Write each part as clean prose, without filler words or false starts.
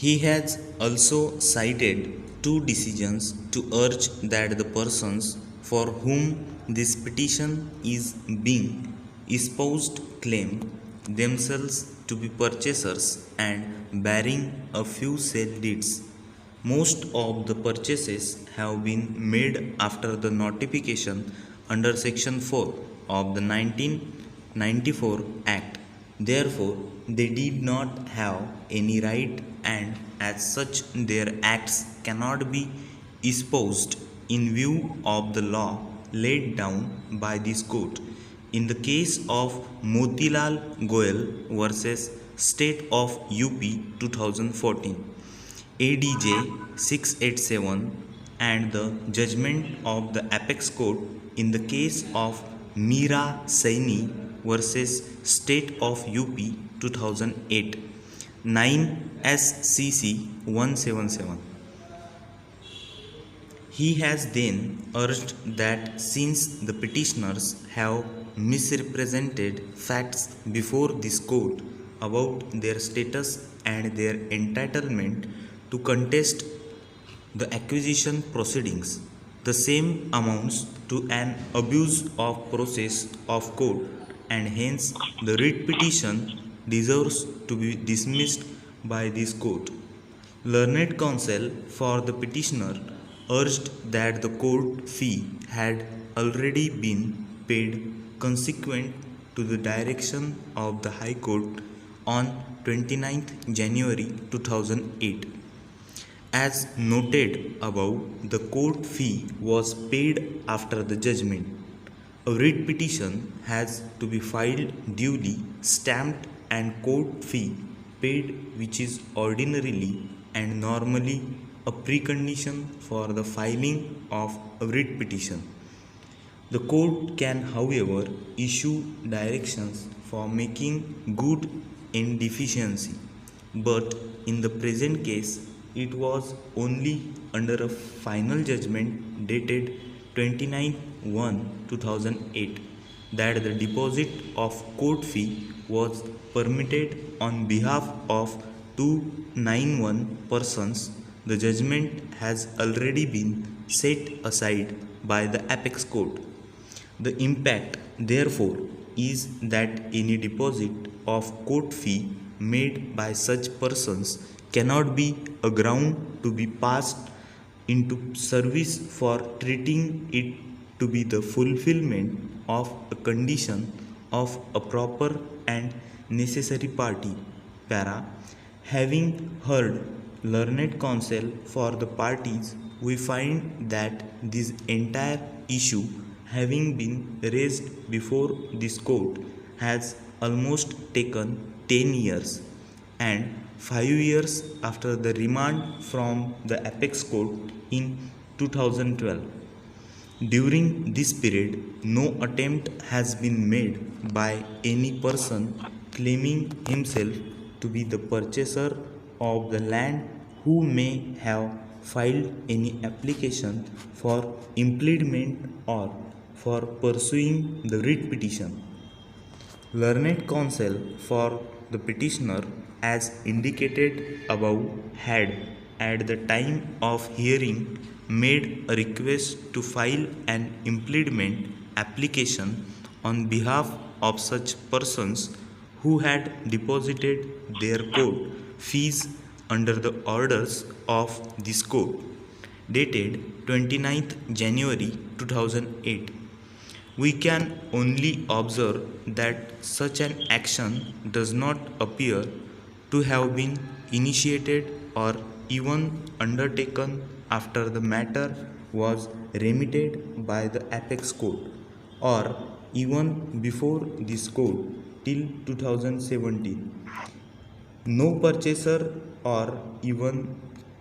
He has also cited two decisions to urge that the persons for whom this petition is being espoused claim themselves to be purchasers and bearing a few sale deeds. Most of the purchases have been made after the notification under Section 4 of the 1994 Act. Therefore, they did not have any right, and as such, their acts cannot be espoused in view of the law laid down by this court. In the case of Motilal Goel versus State of UP 2014, ADJ 687, and the judgment of the Apex Court in the case of Meera Saini versus State of UP 2008, 9 SCC 177. He has then urged that since the petitioners have misrepresented facts before this court about their status and their entitlement to contest the acquisition proceedings, the same amounts to an abuse of process of court, and hence the writ petition deserves to be dismissed by this court. Learned counsel for the petitioner urged that the court fee had already been paid consequent to the direction of the High Court on 29th January 2008. As noted above, the court fee was paid after the judgment. A writ petition has to be filed duly stamped and court fee paid, which is ordinarily and normally a precondition for the filing of a writ petition. The court can, however, issue directions for making good in deficiency, but in the present case, it was only under a final judgment dated 29/1/2008 that the deposit of court fee was permitted on behalf of 291 persons. The judgment has already been set aside by the Apex Court. The impact, therefore, is that any deposit of court fee made by such persons cannot be a ground to be passed into service for treating it to be the fulfillment of a condition of a proper and necessary party. Para. Having heard learned counsel for the parties, we find that this entire issue, having been raised before this court, has almost taken 10 years, and 5 years after the remand from the Apex Court in 2012. During this period, no attempt has been made by any person claiming himself to be the purchaser of the land who may have filed any application for impleadment or for pursuing the writ petition. Learned counsel for the petitioner, as indicated above, had at the time of hearing made a request to file an impleadment application on behalf of such persons who had deposited their court fees under the orders of this court, dated 29th January 2008. We can only observe that such an action does not appear to have been initiated or even undertaken after the matter was remitted by the Apex Court, or even before this court till 2017. No purchaser or even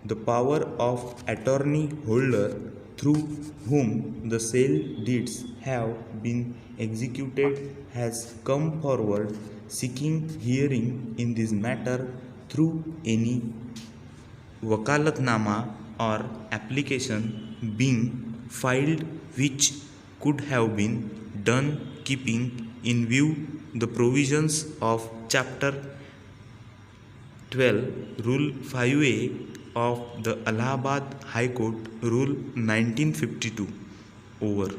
the power of attorney holder through whom the sale deeds have been executed has come forward seeking hearing in this matter through any wakalatnama or application being filed, which could have been done keeping in view the provisions of Chapter 12. Rule 5A of the Allahabad High Court, Rule 1952. Over.